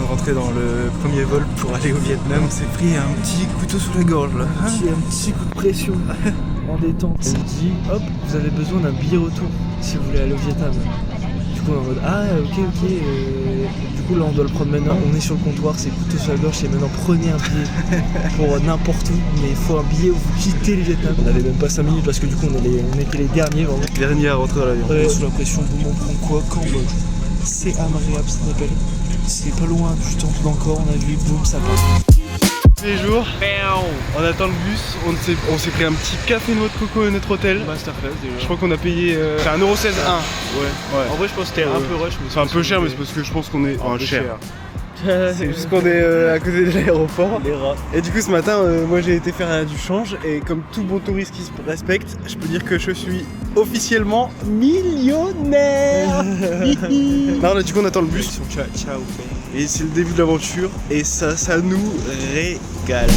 rentrer dans le premier vol pour aller au Vietnam. On s'est pris un petit couteau sous la gorge là. Un petit coup de pression en détente. Elle dit hop, vous avez besoin d'un billet retour si vous voulez aller au Vietnam. Du coup on est en mode ah ok. Du coup là on doit le prendre maintenant. On est sur le comptoir, c'est couteau sur la gorge et maintenant prenez un billet pour n'importe où. Mais il faut un billet où vous quittez le Vietnam. On avait même pas 5 minutes parce que du coup on était les derniers vraiment. Les derniers à rentrer dans l'avion. Ouais, sous la pression, boum, on prend quoi, Cambodge. C'est Siem Reap, ça s'appelle. C'est pas loin du temple d'Angkor, on a vu, boum, ça part. Tous les jours, on attend le bus, on s'est pris un petit café noix de coco à notre hôtel. Masterclass déjà. Je crois qu'on a payé c'est 1,16€. Ouais. En vrai je pense que c'était un peu rush. C'est un peu cher mais c'est parce que je pense qu'on est... un peu cher. C'est juste qu'on est à côté de l'aéroport. Les rats. Et du coup ce matin, moi j'ai été faire du change et comme tout bon touriste qui se respecte, je peux dire que je suis officiellement millionnaire. Non là du coup on attend le bus. Ciao. Et c'est le début de l'aventure et ça nous régale.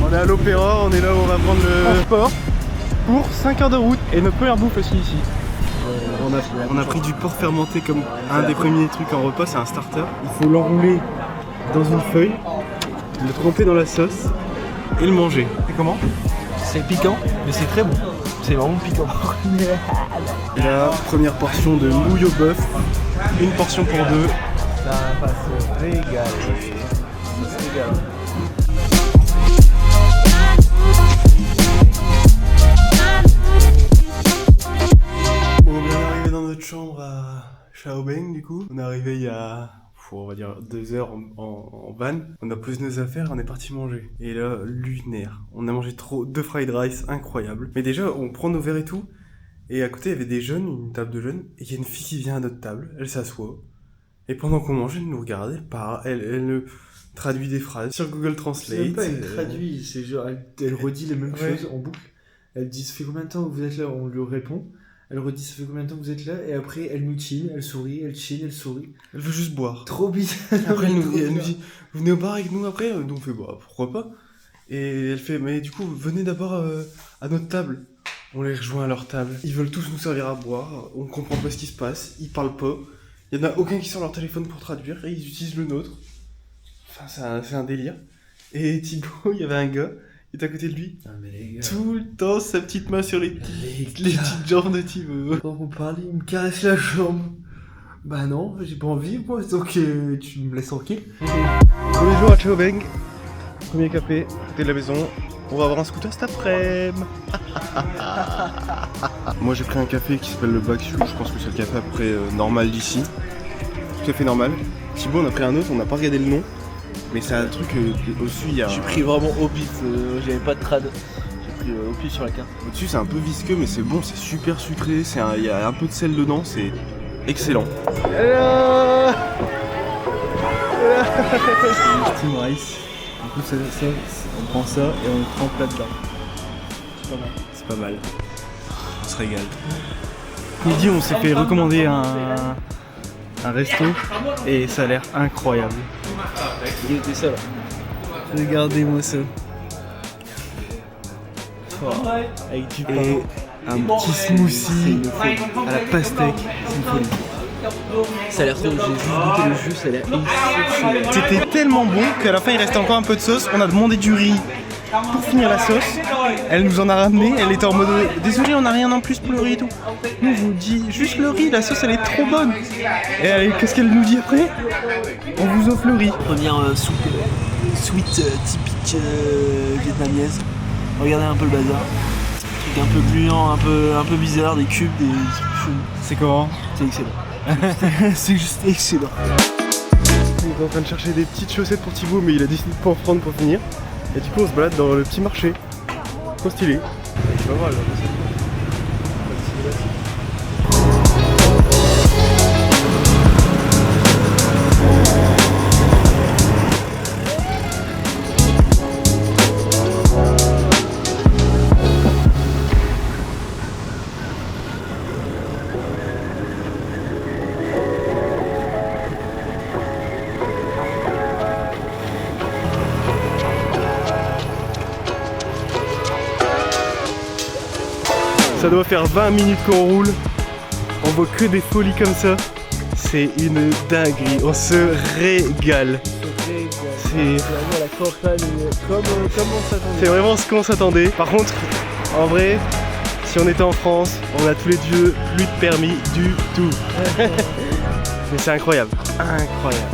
On est à l'Opéra, on est là où on va prendre le transport pour 5 heures de route et notre première bouffe aussi ici. On a pris du porc fermenté comme un des premiers trucs en repas, c'est un starter. Il faut l'enrouler dans une feuille, le tremper dans la sauce et le manger. C'est comment? C'est piquant, mais c'est très bon. C'est vraiment piquant. Et là, première portion de nouilles au bœuf, une portion pour deux. Ça va se régaler. Ça se régale. Bon, on vient d'arriver dans notre chambre à Chaobeng du coup. On est arrivé il y a, on va dire 2 heures en van. On a posé nos affaires, on est parti manger. Et là, lunaire. On a mangé 2 fried rice, incroyable. Mais déjà, on prend nos verres et tout. Et à côté, il y avait des jeunes, une table de jeunes. Et il y a une fille qui vient à notre table, elle s'assoit. Et pendant qu'on mange, elle nous regarde, elle traduit des phrases sur Google Translate. C'est même pas elle traduit, c'est genre elle redit les mêmes choses en boucle. Elle dit ça fait combien de temps que vous êtes là, on lui répond. Elle redit ça fait combien de temps que vous êtes là et après elle nous chine, elle sourit, elle chine, elle sourit. Elle veut juste boire. Trop bizarre. Après elle nous dit vous venez au bar avec nous après? Donc on fait bah pourquoi pas. Et elle fait mais du coup venez d'abord à notre table. On les rejoint à leur table. Ils veulent tous nous servir à boire. On comprend pas ce qui se passe. Ils parlent pas. Il y en a aucun qui sort leur téléphone pour traduire et ils utilisent le nôtre. Enfin c'est un délire. Et Thibaut, il y avait un gars. Il est à côté de lui. Ah mais les gars. Tout le temps sa petite main sur les petites jambes de Thibaut. Quand on parle, il me caresse la jambe. Bah non, j'ai pas envie moi, donc tu me laisses tranquille. Premier jour à Chaobeng. Premier café, côté de la maison. On va avoir un scooter cet après-midi. Moi j'ai pris un café qui s'appelle le Bakshu. Je pense que c'est le café à peu près normal d'ici. Tout à fait normal. Thibaut on a pris un autre, on n'a pas regardé le nom. Mais c'est un truc au-dessus il y a... J'ai pris vraiment au pif, j'avais pas de trad. J'ai pris au pif sur la carte. Au-dessus c'est un peu visqueux mais c'est bon, c'est super sucré. Il y a un peu de sel dedans, c'est excellent. Hello. Steam rice. Du coup on prend ça et on le trempe là-dedans. C'est pas mal. C'est pas mal. On se régale. Midi on s'est fait recommander un resto et ça a l'air incroyable. Il était ça là. Regardez-moi ça. Oh, avec du pain. Et un petit smoothie à la pastèque. C'est une folie. Ça a l'air trop, j'ai juste goûté le jus, ça a l'air exceptionnel. C'était tellement bon qu'à la fin il restait encore un peu de sauce. On a demandé du riz pour finir la sauce. Elle nous en a ramené, elle était en mode désolé on n'a rien en plus pour le riz et tout. Nous je vous dis juste le riz, la sauce elle est trop bonne. Et qu'est-ce qu'elle nous dit après? On vous offre le riz. Première soupe sweet typique vietnamienne. Regardez un peu le bazar. Truc un peu gluant, un peu bizarre, des cubes, des trucs fous. C'est comment? C'est excellent. C'est juste excellent. On est en train de chercher des petites chaussettes pour Thibaut mais il a décidé de pas en prendre pour finir. Et du coup on se balade dans le petit marché. Trop stylé. Tu vas voir là. Ça doit faire 20 minutes qu'on roule. On voit que des folies comme ça. C'est une dinguerie, on se régale. C'est vraiment la campagne comme on s'attendait. C'est vraiment ce qu'on s'attendait. Par contre, en vrai, si on était en France, on a tous les deux plus de permis du tout. Mais c'est incroyable, incroyable.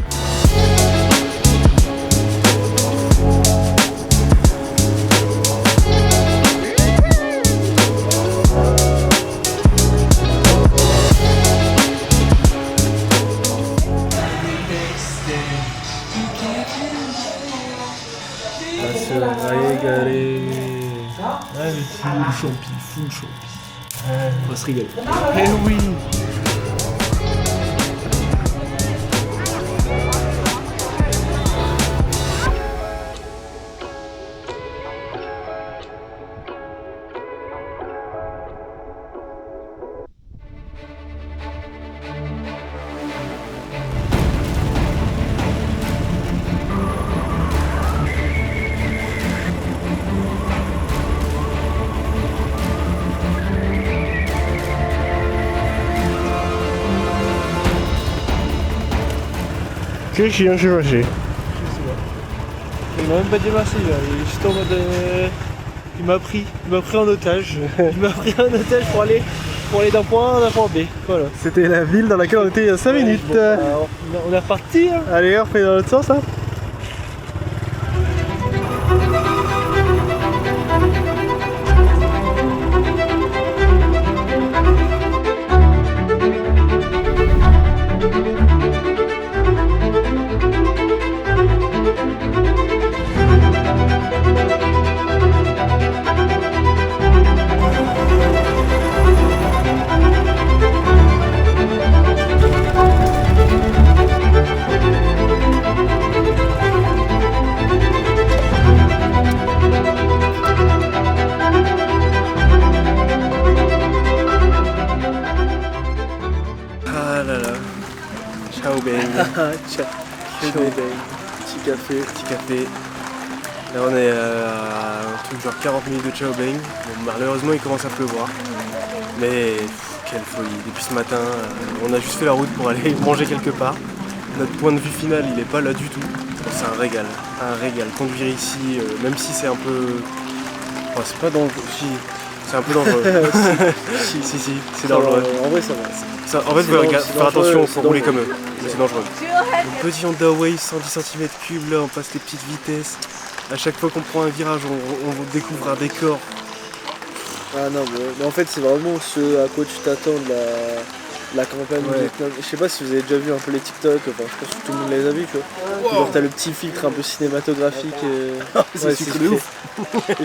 On va se régaler. Ouais, mais full champi. On va se régaler. Eh oui. Qu'est-ce qui vient se passer? Il m'a même pas dit merci là, il est juste en mode. Il m'a pris en otage. Il m'a pris en otage pour aller d'un point A à un point B. Voilà. C'était la ville dans laquelle on était il y a 5 minutes. Bon, on est reparti hein. Allez, on fait dans l'autre sens hein. Ciao bang. Ciao. Petit café. Là on est à un truc genre 40 minutes de Ciao Bang. Bon, malheureusement il commence à pleuvoir. Mais quelle folie. Depuis ce matin, on a juste fait la route pour aller manger quelque part. Notre point de vue final il est pas là du tout. C'est un régal. Conduire ici, même si c'est un peu. Oh, c'est pas dangereux. Si, c'est un peu dangereux. si, c'est dangereux. En vrai ça va. En fait, faut faire attention, faut rouler comme eux, mais c'est dangereux. Le petit Honda Wave 110 cm3, là on passe les petites vitesses. À chaque fois qu'on prend un virage, on découvre un décor. Ah non, mais en fait c'est vraiment ce à quoi tu t'attends de la campagne du Vietnam. Je sais pas si vous avez déjà vu un peu les TikTok, enfin je pense que tout le monde les a vus, tu vois. Wow. Genre t'as le petit filtre un peu cinématographique. C'est super de ouf.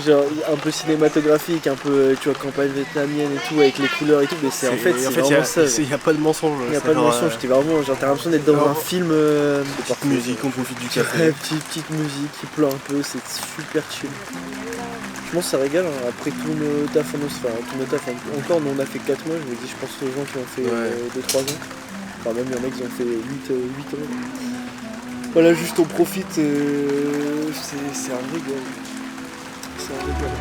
Genre un peu cinématographique, un peu tu vois campagne vietnamienne et tout avec les couleurs et tout, mais c'est vraiment ça. Il n'y a pas de mensonge. Il n'y a pas de mensonge, t'es vraiment genre t'as l'impression d'être dans un film. Petite musique, on profite du café. Petite musique qui pleut un peu, c'est super chill. Je pense que ça régale hein. Après tout nos taf, encore nous on a fait 4 mois, je me dis je pense aux gens qui ont fait 2-3 ans. Enfin même il y en a qui ont fait 8 ans. Voilà juste on profite, c'est un régal. C'est un régal.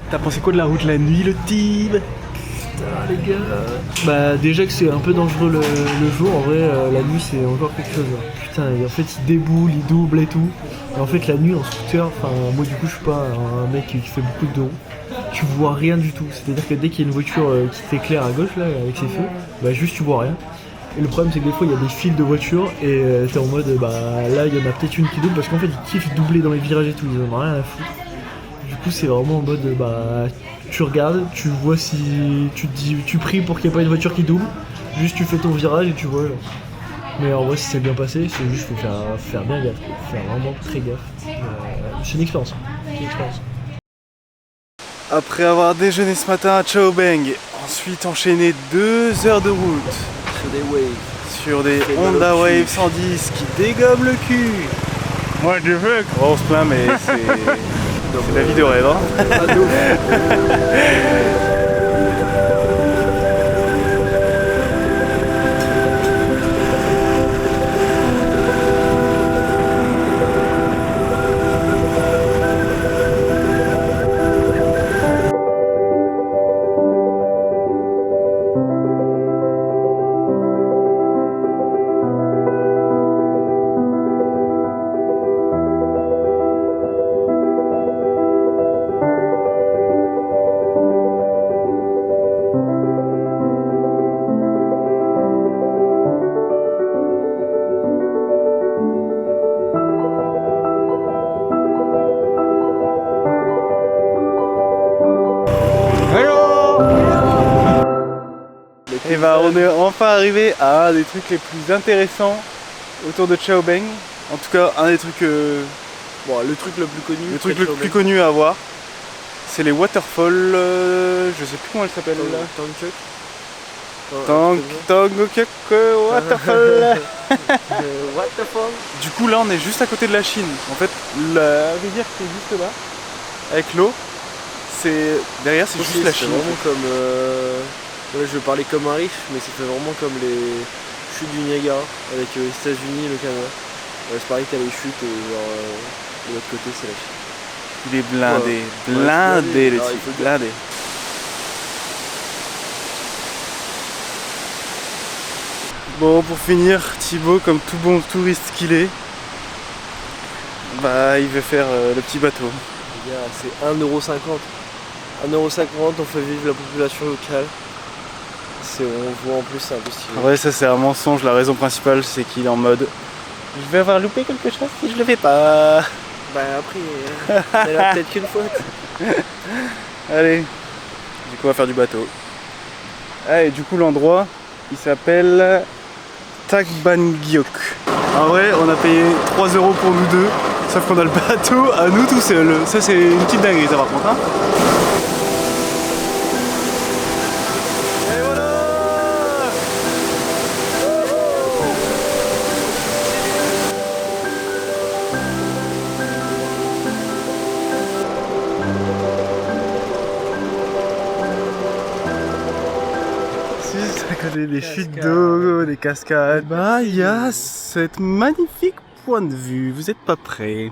T'as pensé quoi de la route la nuit, le type? Putain les gars. Bah déjà que c'est un peu dangereux le jour, en vrai la nuit c'est encore quelque chose. Hein. Putain, et en fait il déboule, il double et tout. Et en fait la nuit en scooter, enfin moi du coup je suis pas un mec qui fait beaucoup de dos. Tu vois rien du tout. C'est-à-dire que dès qu'il y a une voiture qui t'éclaire à gauche là avec ses feux, bah juste tu vois rien. Et le problème c'est que des fois il y a des files de voitures et t'es en mode bah là il y en a peut-être une qui double parce qu'en fait ils kiffent doubler dans les virages et tout, ils en ont rien à foutre. Du coup c'est vraiment en mode bah tu regardes, tu vois si tu te dis, tu pries pour qu'il n'y ait pas une voiture qui double, juste tu fais ton virage et tu vois genre. Mais en vrai, si c'est bien passé, c'est juste faut faire bien gaffe, quoi. Faire vraiment très gaffe. C'est une expérience. C'est une expérience. Après avoir déjeuné ce matin à Chao Beng, ensuite enchaîné 2 heures de route Sur des waves. sur des Fait mal au Honda cul. Wave 110 qui dégomment le cul. Moi je veux. Oh, on se plaint mais c'est la vie de rêve. Hein. Pas de ouf. Et bah on est enfin arrivé à un des trucs les plus intéressants autour de Chao Beng. En tout cas un des trucs Bon, le truc le plus connu. le truc le plus connu à voir. C'est les waterfalls, je sais plus comment elles s'appellent là. Tangkuk Waterfall. Waterfall. Du coup là on est juste à côté de la Chine. En fait la rivière qui est juste là, avec l'eau, c'est derrière c'est juste la Chine. C'est vraiment comme... Là, je vais parler comme un riche, mais ça fait vraiment comme les chutes du Niagara avec les États-Unis et le Canada. C'est pareil, t'as les chutes et genre de l'autre côté c'est la Chine. Il est blindé, Ouais, blindé le alors, type, il faut blindé. Bon pour finir, Thibaut comme tout bon touriste qu'il est, bah il veut faire le petit bateau. Les gars, c'est 1,50€. 1,50€, on fait vivre la population locale. On voit en plus, c'est un peu stylé. En vrai ça c'est un mensonge, la raison principale c'est qu'il est en mode je vais avoir loupé quelque chose si je le fais pas. Bah après, elle a peut-être qu'une faute. Allez, du coup on va faire du bateau. Ah et du coup l'endroit il s'appelle Takbangyok. En vrai on a payé 3€ pour nous deux, sauf qu'on a le bateau à nous tout seul. Ça c'est une petite dinguerie ça par contre hein. Et voilà. À côté des chutes d'eau, des cascades, bah il y a cette magnifique point de vue, vous êtes pas prêts.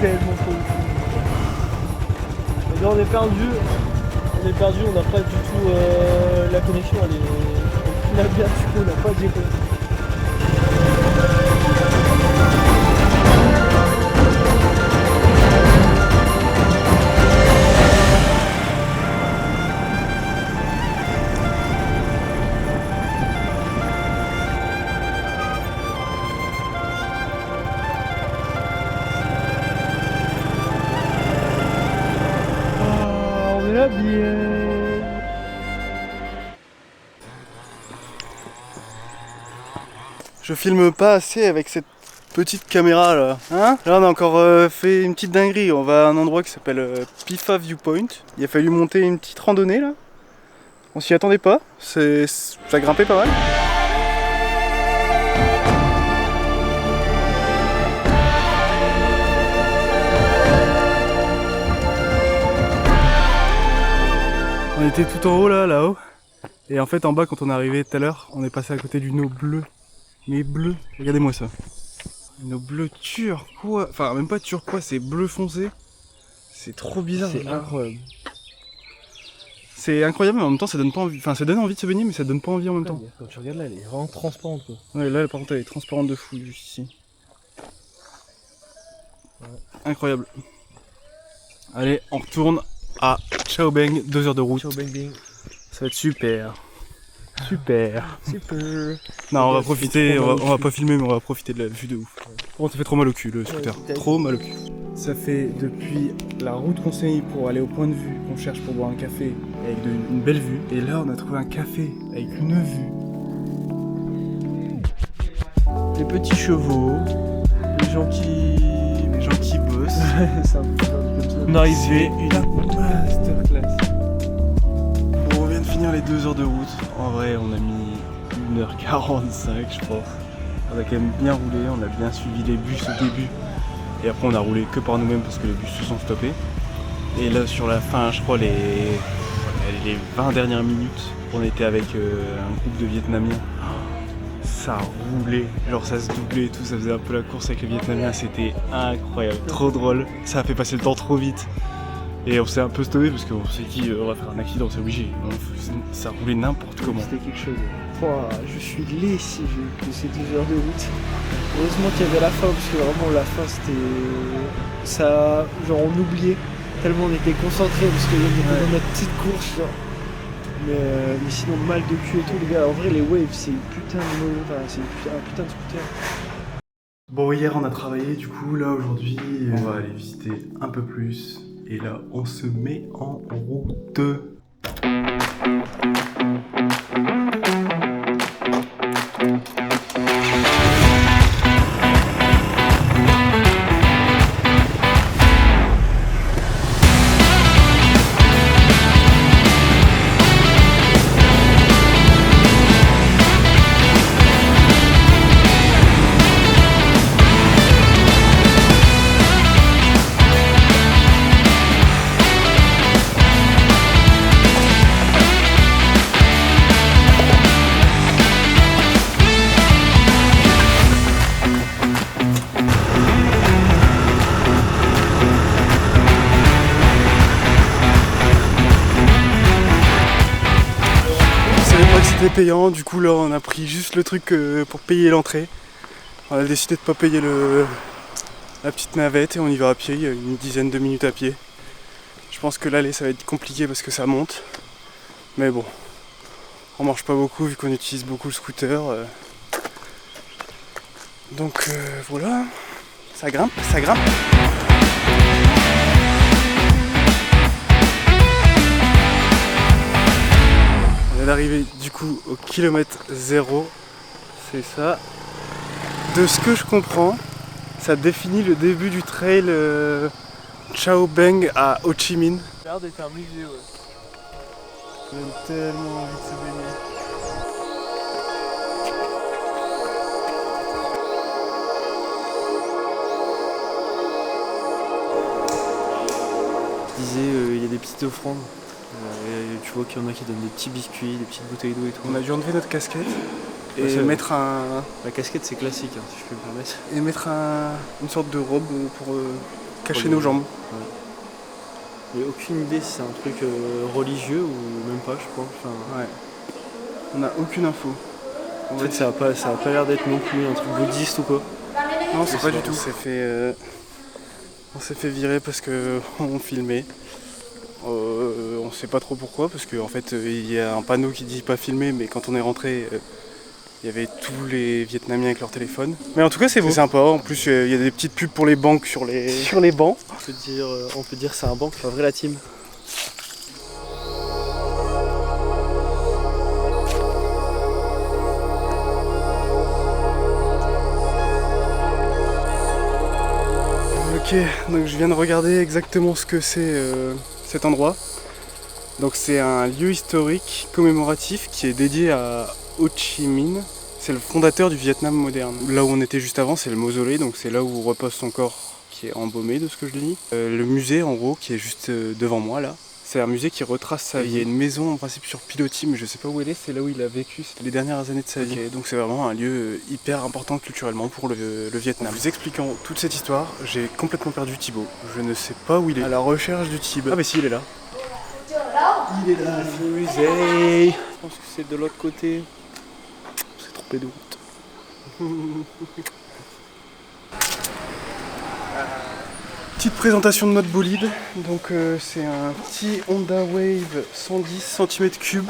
Tellement cool. Et là on est perdu, on n'a pas du tout la connexion, elle est la bière, du coup on n'a pas de GP. On est là bien. Je filme pas assez avec cette petite caméra là, hein. Là on a encore fait une petite dinguerie, on va à un endroit qui s'appelle Pifa Viewpoint. Il a fallu monter une petite randonnée là. On s'y attendait pas, ça grimpait pas mal. était tout en haut là-haut. Et en fait en bas quand on est arrivé tout à l'heure, on est passé à côté d'une eau bleue. Mais bleue, regardez-moi ça. Une eau bleue turquoise, enfin même pas turquoise, c'est bleu foncé. C'est trop bizarre. C'est incroyable. C'est incroyable mais en même temps ça donne pas envie. Enfin ça donne envie de se baigner mais ça donne pas envie en même temps. Quand tu regardes là, elle est vraiment transparente quoi. Ouais là par contre elle est transparente de fou juste ici. Ouais. Incroyable. Allez on retourne à Chao Beng, 2 heures de route. Ciao bang bang. Ça va être super. Super. Super. Non on va profiter, on va pas filmer mais on va profiter de la vue de ouf. Bon ça fait trop mal au cul le scooter. Ouais, trop mal au cul. Ça fait depuis la route qu'on s'est mis pour aller au point de vue qu'on cherche pour boire un café avec une belle vue. Et là on a trouvé un café avec une vue. Les petits chevaux, les gens qui bossent. C'est un peu comme ça. On est arrivé. Une masterclass. Bon, on vient de finir les 2 heures de route. En vrai, on a mis 1h45, je pense. On a quand même bien roulé, on a bien suivi les bus au début. Et après, on a roulé que par nous-mêmes parce que les bus se sont stoppés. Et là, sur la fin, je crois, les 20 dernières minutes, on était avec un groupe de Vietnamiens. Ça roulait, genre ça se doublait et tout, ça faisait un peu la course avec les Vietnamiens, c'était incroyable, trop drôle, ça a fait passer le temps trop vite. Et on s'est un peu stoppé parce qu'on s'est dit on va faire un accident, c'est obligé. Ça roulait n'importe comment. C'était quelque chose. Oh, je suis lessivé de ces 2 heures de route. Heureusement qu'il y avait la fin, parce que vraiment la fin c'était. Ça. Genre on oubliait, tellement on était concentrés, parce qu'on était dans notre petite course. Genre. Mais sinon mal de cul et tout, les gars. En vrai, les waves c'est une putain de mono, enfin, c'est un putain de scooter. Bon, hier on a travaillé, du coup, là aujourd'hui on va aller visiter un peu plus. Et là on se met en route. C'était payant, du coup là on a pris juste le truc pour payer l'entrée. On a décidé de pas payer la petite navette et on y va à pied, il y a une dizaine de minutes à pied. Je pense que l'aller ça va être compliqué parce que ça monte. Mais bon, on marche pas beaucoup vu qu'on utilise beaucoup le scooter. Donc voilà, ça grimpe, ça grimpe. D'arriver du coup au kilomètre 0, c'est ça. De ce que je comprends, ça définit le début du trail Chao Beng à Ho Chi Minh. Ça a l'air d'être un musée, ouais. J'ai tellement envie de se baigner. Je disais, il y a des petites offrandes. Tu vois qu'il y en a qui donnent des petits biscuits, des petites bouteilles d'eau et tout. On a dû enlever notre casquette et mettre La casquette c'est classique, hein, si je peux me permettre. Et mettre une sorte de robe pour cacher nos jambes. Ouais. J'ai aucune idée si c'est un truc religieux ou même pas, je crois. Enfin, ouais. On n'a aucune info. En fait, ça a pas l'air d'être non plus un truc bouddhiste ou quoi. Non, c'est pas du tout. On s'est fait virer parce qu'on filmait. On sait pas trop pourquoi parce qu'en fait il y a un panneau qui dit pas filmer mais quand on est rentré il y avait tous les Vietnamiens avec leur téléphone. Mais en tout cas c'est beau. C'est sympa, en plus il y a des petites pubs pour les banques sur les bancs. On peut dire c'est un banc, c'est un vrai la team. Ok, donc je viens de regarder exactement ce que c'est cet endroit. Donc c'est un lieu historique commémoratif qui est dédié à Ho Chi Minh. C'est le fondateur du Vietnam moderne. Là où on était juste avant, c'est le mausolée, donc c'est là où repose son corps qui est embaumé de ce que je lis. Le musée en gros qui est juste devant moi là. C'est un musée qui retrace sa vie. Il y a une maison en principe sur pilotis, mais je sais pas où elle est, c'est là où il a vécu les dernières années de sa vie. Donc c'est vraiment un lieu hyper important culturellement pour le Vietnam. En vous expliquant toute cette histoire, j'ai complètement perdu Thibaut. Je ne sais pas où il est. À la recherche du Thibaut. Ah mais si, il est là. Il est là, le musée. Je pense que c'est de l'autre côté. C'est trompé de route. Petite présentation de notre bolide. Donc c'est un petit Honda Wave 110 cm3.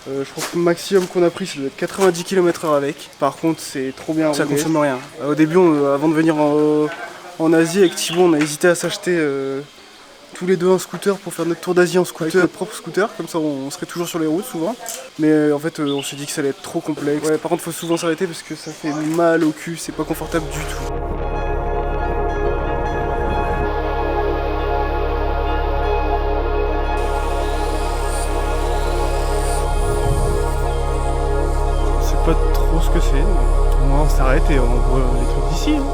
Je crois que le maximum qu'on a pris c'est de 90 km/h avec. Par contre c'est trop bien. Ça consomme rien. Au début avant de venir en Asie avec Thibaut, on a hésité à s'acheter tous les deux un scooter pour faire notre tour d'Asie en scooter, notre propre scooter, comme ça on serait toujours sur les routes souvent. Mais en fait on s'est dit que ça allait être trop complexe. Ouais, par contre faut souvent s'arrêter parce que ça fait mal au cul, c'est pas confortable du tout. Pas trop ce que c'est, mais au moins on s'arrête et on voit les trucs d'ici. Hein.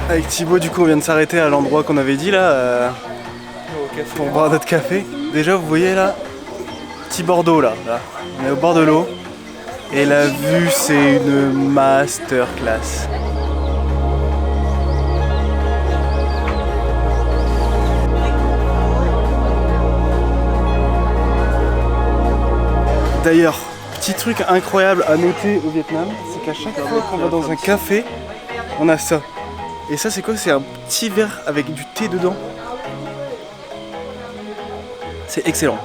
Avec Thibaut du coup on vient de s'arrêter à l'endroit qu'on avait dit là pour boire notre café. Déjà vous voyez là, petit Bordeaux là, on est au bord de l'eau et la vue c'est une masterclass. D'ailleurs, petit truc incroyable à noter au Vietnam, c'est qu'à chaque fois qu'on va dans un café, on a ça. Et ça c'est quoi? C'est un petit verre avec du thé dedans. C'est excellent.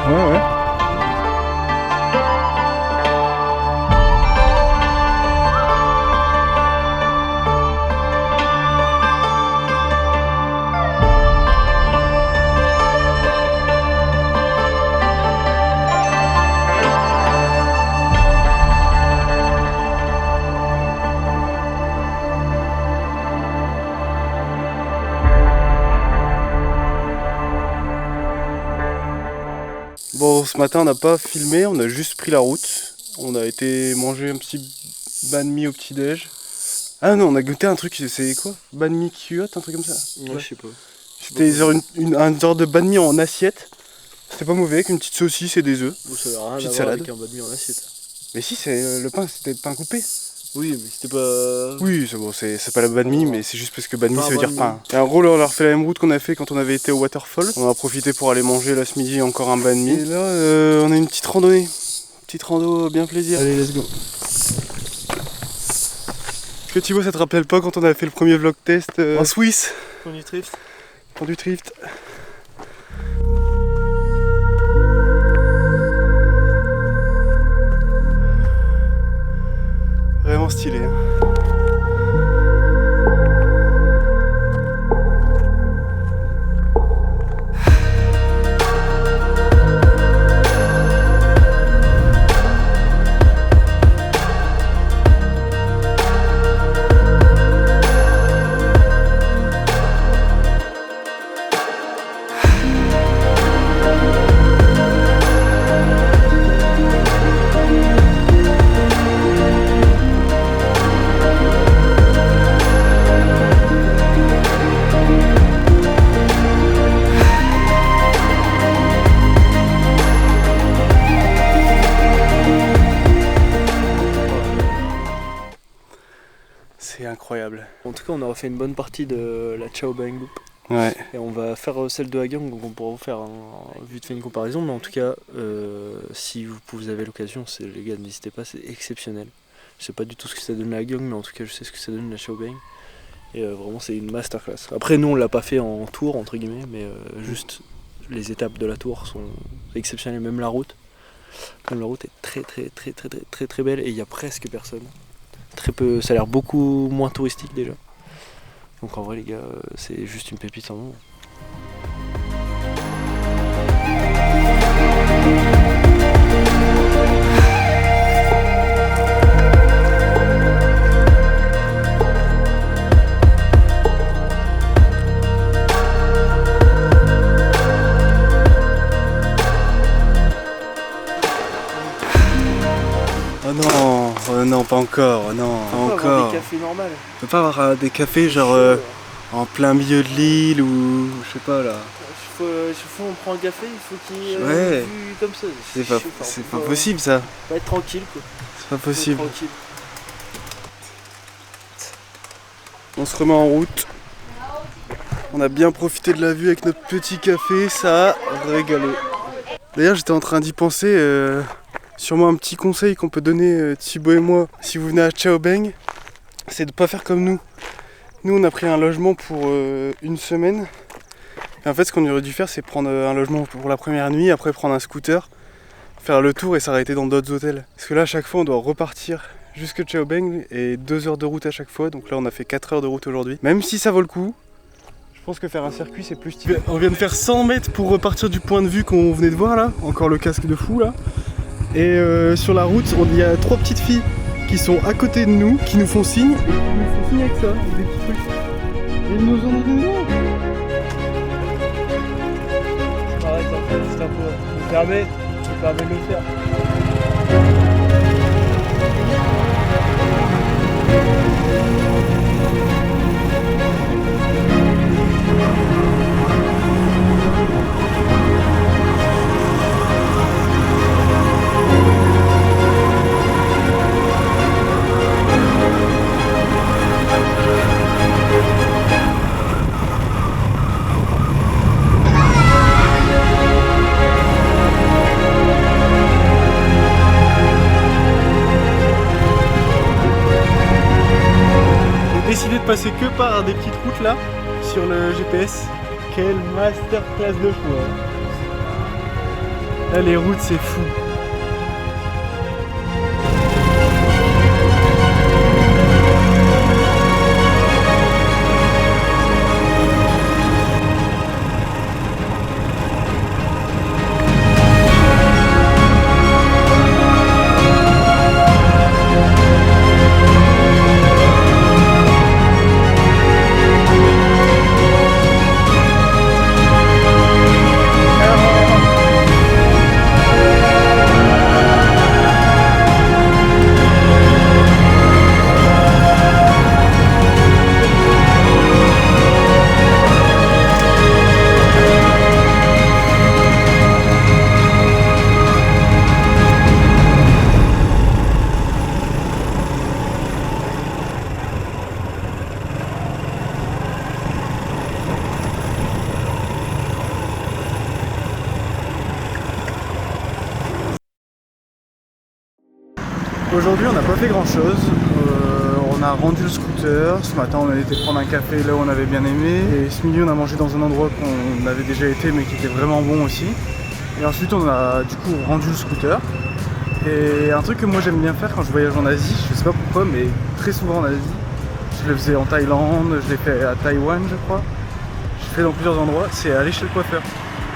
Ouais. Bon, ce matin on n'a pas filmé, on a juste pris la route. On a été manger un petit banh mi au petit déj. Ah non, on a goûté un truc, c'est quoi? Banh mi culotte, un truc comme ça? Ouais, je sais pas. C'était un genre de banh mi en assiette. C'était pas mauvais, avec une petite saucisse et des œufs. Bon, ça n'a rien petite à voir salade. avec un banh mi en assiette. Mais si, c'est le pain, c'était le pain coupé. Oui, mais c'était pas... Oui, c'est bon, c'est pas le banh mi, mais c'est juste parce que banh mi Pas ça un veut dire banh mi. pain. Et en gros, là, on a refait la même route qu'on a fait quand on avait été au Waterfall. On a profité pour aller manger là ce midi encore un banh mi. Et là, on a une petite randonnée. Petite rando bien plaisir. Allez, let's go. Est-ce que Thibaut, ça te rappelle pas quand on a fait le premier vlog test en Suisse? On y drift. Pour du drift. Vraiment stylé. Hein. C'est incroyable. En tout cas, on aura fait une bonne partie de la Chao Bang Loop. Ouais. Et on va faire celle de Hagyong, donc on pourra vous faire vite fait une comparaison. Mais en tout cas, si vous avez l'occasion, les gars, n'hésitez pas, c'est exceptionnel. Je sais pas du tout ce que ça donne la Hagyong, mais en tout cas, je sais ce que ça donne la Chao Bang. Et vraiment, c'est une masterclass. Après, nous, on l'a pas fait en tour, entre guillemets, mais juste les étapes de la tour sont exceptionnelles. Même la route. Même la route est très belle et il y a presque personne. Très peu, ça a l'air beaucoup moins touristique déjà. Donc en vrai les gars, c'est juste une pépite en haut. non, pas encore, non, pas On peut avoir encore. des cafés normaux. On peut pas avoir des cafés genre en plein milieu de l'île ou je sais pas là. Il faut on prend un café, il faut qu'il y ait Ouais. vue comme ça. C'est pas possible ça. On va être tranquille quoi. C'est pas Faut être possible. tranquille. On se remet en route. On a bien profité de la vue avec notre petit café, ça a régalé. D'ailleurs j'étais en train d'y penser, sûrement un petit conseil qu'on peut donner Thibaut et moi si vous venez à Chao Beng, c'est de pas faire comme nous. Nous on a pris un logement pour une semaine. Et en fait ce qu'on aurait dû faire c'est prendre un logement pour la première nuit, après prendre un scooter, faire le tour et s'arrêter dans d'autres hôtels. Parce que là à chaque fois on doit repartir jusque Chao Beng et 2 heures de route à chaque fois. Donc là on a fait 4 heures de route aujourd'hui. Même si ça vaut le coup, je pense que faire un circuit c'est plus stylé. On vient de faire 100 mètres pour repartir du point de vue qu'on venait de voir là. Encore le casque de fou là. Et sur la route il y a 3 petites filles qui sont à côté de nous, qui nous font signe. Ils nous font signe avec ça, avec des petits trucs. Ils nous ont dit non. Arrête en fait, c'est un peu. Je me permets de le faire. Décidé de passer que par des petites routes là sur le GPS. Quelle masterclass de fou hein. Là les routes c'est fou. Aujourd'hui on n'a pas fait grand chose, on a rendu le scooter, ce matin on a été prendre un café là où on avait bien aimé et ce midi on a mangé dans un endroit qu'on avait déjà été mais qui était vraiment bon aussi. Et ensuite on a du coup rendu le scooter. Et un truc que moi j'aime bien faire quand je voyage en Asie, je sais pas pourquoi mais très souvent en Asie, je le faisais en Thaïlande, je l'ai fait à Taïwan je crois, je l'ai fait dans plusieurs endroits, c'est aller chez le coiffeur.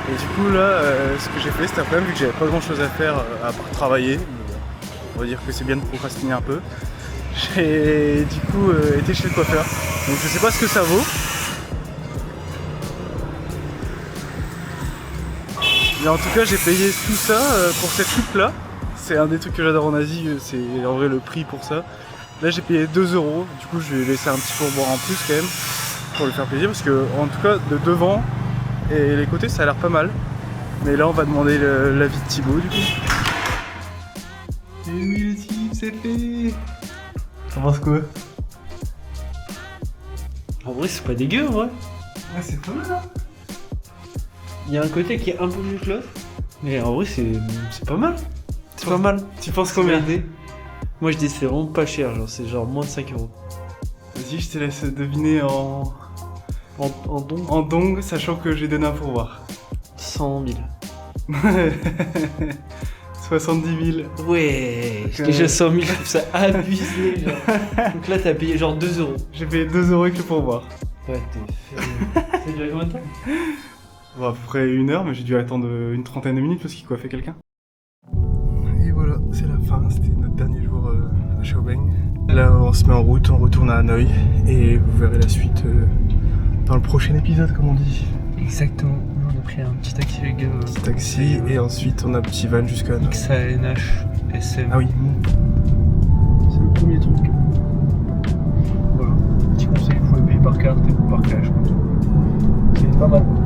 Et du coup là ce que j'ai fait cet après-midi vu que j'avais pas grand chose à faire à part travailler, on va dire que c'est bien de procrastiner un peu. J'ai du coup été chez le coiffeur. Donc je sais pas ce que ça vaut. Mais en tout cas j'ai payé tout ça pour cette coupe là. C'est un des trucs que j'adore en Asie, c'est en vrai le prix pour ça. Là j'ai payé 2 €. Du coup je vais laisser un petit pourboire en plus quand même pour lui faire plaisir parce que en tout cas de devant et les côtés ça a l'air pas mal. Mais là on va demander l'avis de Thibaut du coup. Et oui le type, c'est fait. T'en penses quoi? En vrai, c'est pas dégueu en vrai. Ouais, c'est pas mal hein. Il y a un côté qui est un peu mieux que l'autre. Mais en vrai, c'est pas mal. C'est pas mal. Tu penses combien? Moi, je dis c'est vraiment pas cher. Genre, c'est genre moins de 5 €. Vas-y, je te laisse deviner en dong. En dong, sachant que j'ai donné un pourboire. 100 000. 70 000. Ouais, j'ai déjà 100 000, je trouve ça abusé. Genre. Donc là, t'as payé genre 2 €. J'ai payé 2 € avec le pourboire. Ouais, t'es fait. Ça duré combien de temps? Bon, à peu près 1 heure, mais j'ai dû attendre une trentaine de minutes parce qu'il coiffait quelqu'un. Et voilà, c'est la fin. C'était notre dernier jour à Chao Beng. Là, on se met en route, on retourne à Hanoï et vous verrez la suite dans le prochain épisode, comme on dit. Exactement. On a pris un petit taxi avec Petit taxi et ensuite on a un petit van jusqu'à Hanoï. XANH SM. Ah oui. C'est par carte et par cash. C'est pas mal.